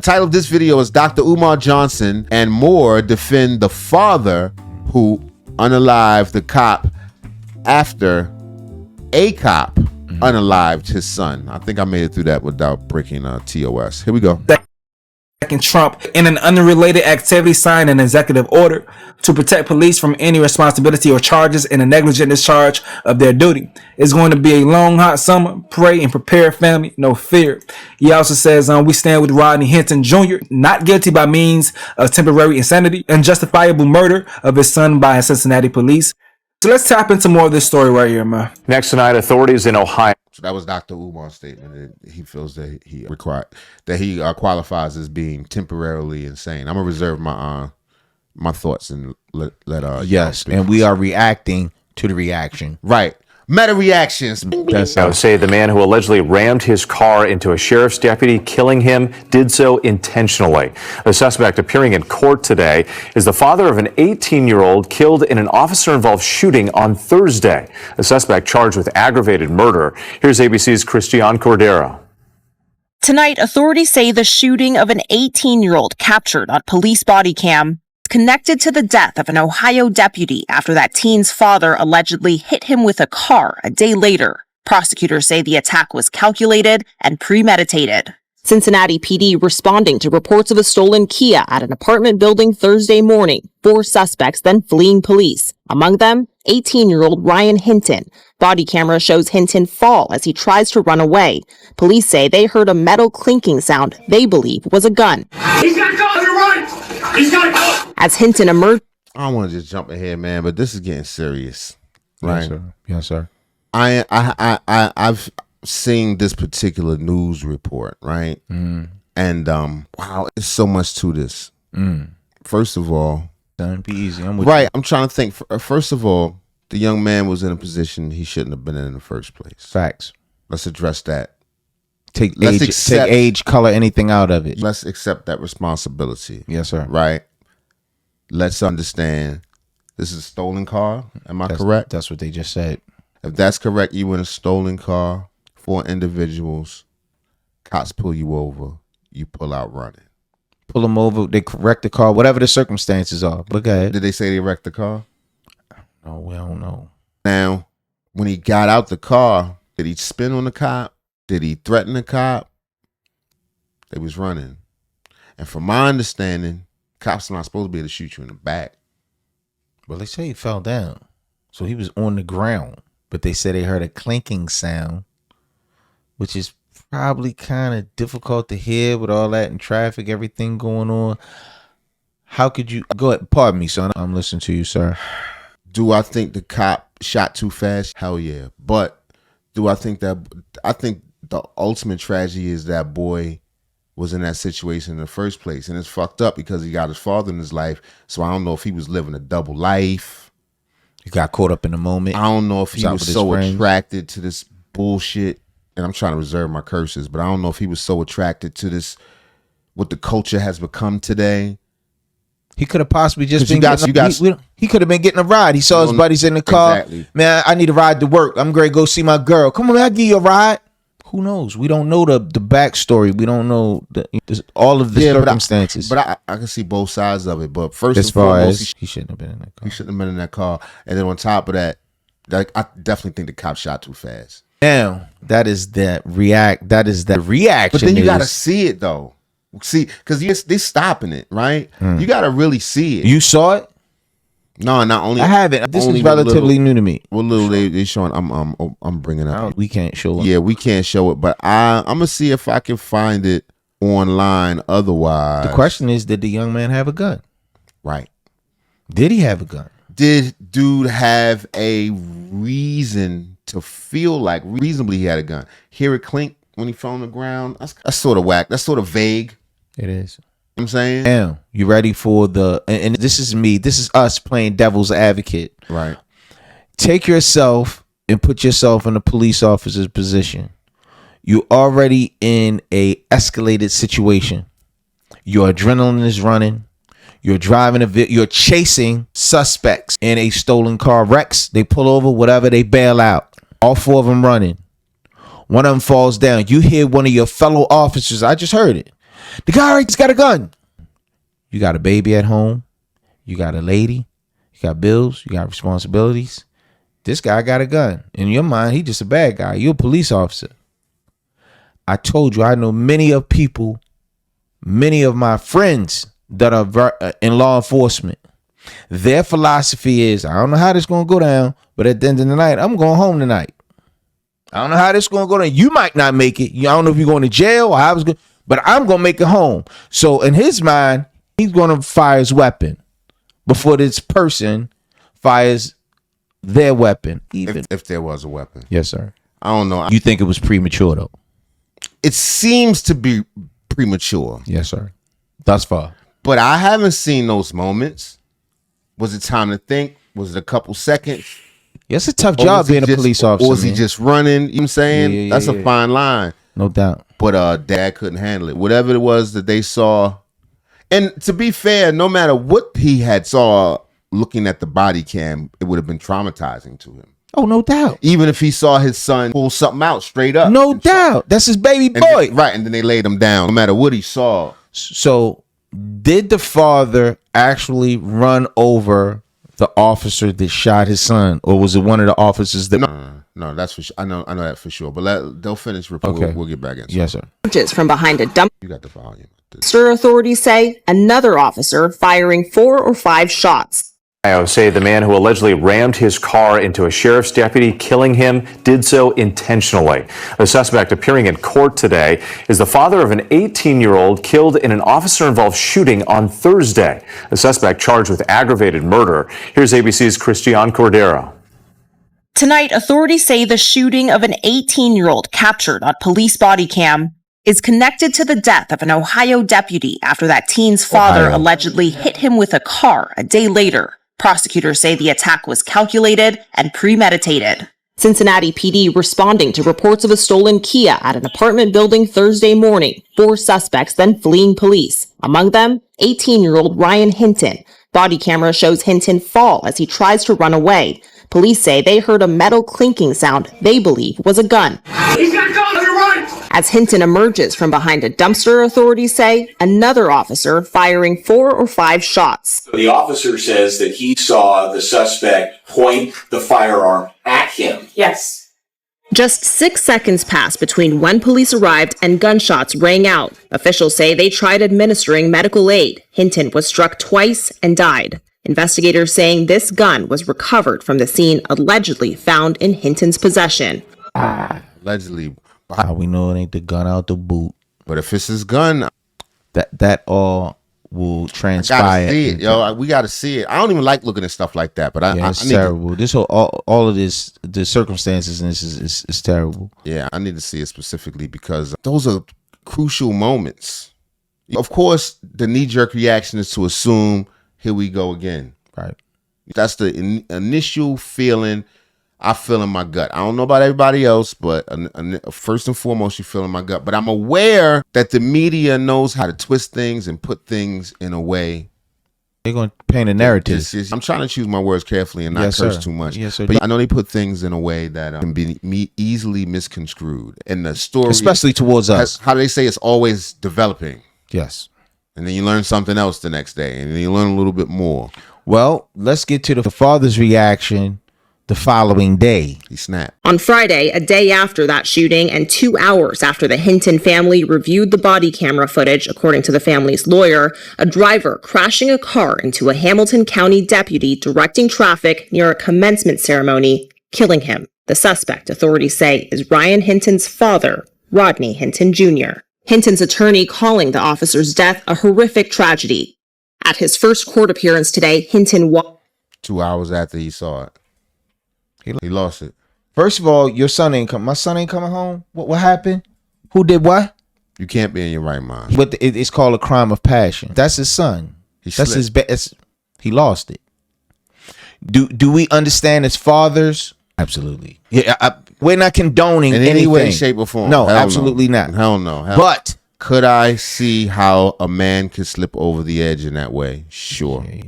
title of this video is Dr. Umar Johnson and more defend the father who unalived the cop after a cop unalived his son. I think I made it through that without breaking TOS. Here we go. Trump, in an unrelated activity, signed an executive order to protect police from any responsibility or charges in a negligent discharge of their duty. It's going to be a long, hot summer. Pray and prepare, family. No fear. He also says, we stand with Rodney Hinton Jr., not guilty by means of temporary insanity and justifiable murder of his son by Cincinnati police. So let's tap into more of this story right here, man. Next tonight, authorities in Ohio. So that was Dr. Umar's statement. He feels that he qualifies as being temporarily insane. I'm gonna reserve my thoughts and let yes, and we are reacting to the reaction. Right. Meta reactions. I would say the man who allegedly rammed his car into a sheriff's deputy, killing him, did so intentionally. The suspect appearing in court today is the father of an 18-year-old killed in an officer-involved shooting on Thursday. The suspect charged with aggravated murder. Here's ABC's Christiane Cordero. Tonight, authorities say the shooting of an 18-year-old captured on police body cam connected to the death of an Ohio deputy after that teen's father allegedly hit him with a car a day later. Prosecutors say the attack was calculated and premeditated. Cincinnati PD responding to reports of a stolen Kia at an apartment building Thursday morning. 4 suspects then fleeing police. Among them, 18-year-old Ryan Hinton. Body camera shows Hinton fall as he tries to run away. Police say they heard a metal clinking sound they believe was a gun. He's got a gun! You're right! He's got a gun! As Hinton emerged. I don't want to just jump ahead, man, but this is getting serious. Right? Yes, sir. I've seen this particular news report, right? And wow, there's so much to this. First of all, don't be easy. I'm with right. you. I'm trying to think. First of all, the young man was in a position he shouldn't have been in the first place. Facts. Let's address that. Take age, color, anything out of it. Let's accept that responsibility. Yes, sir. Right. Let's understand this is a stolen car. Am I correct? That's what they just said. If that's correct, you in a stolen car, 4 individuals, cops pull you over, you pull out running. Pull them over, they wreck the car, whatever the circumstances are. But go ahead. Did they say they wrecked the car? No, we don't know. Now, when he got out the car, did he spin on the cop? Did he threaten the cop? They was running. And from my understanding, cops are not supposed to be able to shoot you in the back. Well, they say he fell down. So he was on the ground. But they said they heard a clinking sound, which is probably kind of difficult to hear with all that in traffic, everything going on. How could you go ahead? Pardon me, son. I'm listening to you, sir. Do I think the cop shot too fast? Hell yeah. But do I think the ultimate tragedy is that boy was in that situation in the first place. And it's fucked up because he got his father in his life. So I don't know if he was living a double life. He got caught up in the moment. I don't know if he was so attracted to this bullshit. And I'm trying to reserve my curses, but I don't know if he was so attracted to this, what the culture has become today. He could have possibly just been he could have been getting a ride. He saw his buddies in the car. Exactly. Man, I need a ride to work. I'm going to go see my girl. Come on, man, I'll give you a ride. Who knows? We don't know the backstory. We don't know all of the circumstances. But I can see both sides of it. But first as and far foremost, as he shouldn't have been in that car. He shouldn't have been in that car. And then on top of that, I definitely think the cop shot too fast. Now, that is the reaction. But then you got to see it though. See, because they're stopping it, right? You got to really see it. You saw it? No, not only. I haven't. This is relatively new to me. What little they showing? I'm bringing up. We can't show it. Yeah, we can't show it, but I'm gonna see if I can find it online. Otherwise, the question is, did the young man have a gun? Right. Did he have a gun? Did dude have a reason to feel like reasonably he had a gun? Hear it clink when he fell on the ground? That's sort of whack. That's sort of vague. It is. You know what I'm saying? Now, you ready for and this is me. This is us playing devil's advocate. Right. Take yourself and put yourself in a police officer's position. You're already in a escalated situation. Your adrenaline is running. You're driving you're chasing suspects in a stolen car. Wrecks, they pull over, whatever, they bail out. All 4 of them running. One of them falls down. You hear one of your fellow officers, I just heard it. The guy right has got a gun. You got a baby at home. You got a lady. You got bills. You got responsibilities. This guy got a gun. In your mind, he just a bad guy. You're a police officer. I told you, I know many of my friends that are in law enforcement. Their philosophy is, I don't know how this going to go down, but at the end of the night, I'm going home tonight. I don't know how this is going to go down. You might not make it. I don't know if you're going to jail or how it's going, but I'm going to make it home. So in his mind, he's going to fire his weapon before this person fires their weapon. Even if there was a weapon. Yes, sir. I don't know. You think it was premature, though? It seems to be premature. Yes, sir. Thus far. But I haven't seen those moments. Was it time to think? Was it a couple seconds? Yeah, it's a tough job being a police officer. Or was he just running? You know what I'm saying? Yeah, That's a fine line. No doubt. But dad couldn't handle it. Whatever it was that they saw. And to be fair, no matter what he had saw looking at the body cam, it would have been traumatizing to him. Oh, no doubt. Even if he saw his son pull something out straight up. No doubt. That's his baby boy. Right. And then they laid him down, no matter what he saw. So did the father actually run over the officer that shot his son? Or was it one of the officers that... No, that's for sure. I know that for sure. But they'll finish report. Okay. We'll get back into it. Yes, sir. From behind a dumpster. You got the volume. Authorities say another officer firing 4 or 5 shots. Say the man who allegedly rammed his car into a sheriff's deputy, killing him, did so intentionally. The suspect appearing in court today is the father of an 18-year-old killed in an officer-involved shooting on Thursday. The suspect charged with aggravated murder. Here's ABC's Christian Cordero. Tonight, authorities say the shooting of an 18-year-old captured on police body cam is connected to the death of an Ohio deputy after that teen's father allegedly hit him with a car a day later. Prosecutors say the attack was calculated and premeditated. Cincinnati PD responding to reports of a stolen Kia at an apartment building Thursday morning. 4 suspects then fleeing police. Among them, 18-year-old Ryan Hinton. Body camera shows Hinton fall as he tries to run away. Police say they heard a metal clinking sound they believe was a gun. He's got a gun on your right! As Hinton emerges from behind a dumpster, authorities say another officer firing 4 or 5 shots. The officer says that he saw the suspect point the firearm at him. Yes. Just 6 seconds passed between when police arrived and gunshots rang out. Officials say they tried administering medical aid. Hinton was struck twice and died. Investigators saying this gun was recovered from the scene allegedly found in Hinton's possession. Allegedly. How we know it ain't the gun out the boot. But if it's his gun, that all will transpire. Gotta see it, yo. We gotta see it. I don't even like looking at stuff like that. But it's terrible. This whole all of this, the circumstances in this is terrible. Yeah, I need to see it specifically because those are crucial moments. Of course, the knee-jerk reaction is to assume, here we go again. Right. That's the initial feeling I feel in my gut. I don't know about everybody else, but first and foremost, you feel in my gut. But I'm aware that the media knows how to twist things and put things in a way. They're going to paint a narrative. I'm trying to choose my words carefully and not curse too much. Yes, sir. But I know they put things in a way that can be easily misconstrued. And the story, especially towards us. How do they say it's always developing? Yes. And then you learn something else the next day, and then you learn a little bit more. Well, let's get to the father's reaction the following day. He snapped. On Friday, a day after that shooting and 2 hours after the Hinton family reviewed the body camera footage, according to the family's lawyer, a driver crashing a car into a Hamilton County deputy directing traffic near a commencement ceremony, killing him. The suspect, authorities say, is Ryan Hinton's father, Rodney Hinton Jr. Hinton's attorney calling the officer's death a horrific tragedy. At his first court appearance today, Hinton 2 hours after he saw it. He lost it. First of all, your son ain't my son ain't coming home. What happened? Who did what? You can't be in your right mind. But it's called a crime of passion. That's his son. That's his best. He lost it. Do we understand as fathers? Absolutely. Yeah, we're not condoning in any way, shape, or form. No, absolutely not. Hell no. But could I see how a man could slip over the edge in that way? Sure. Yeah.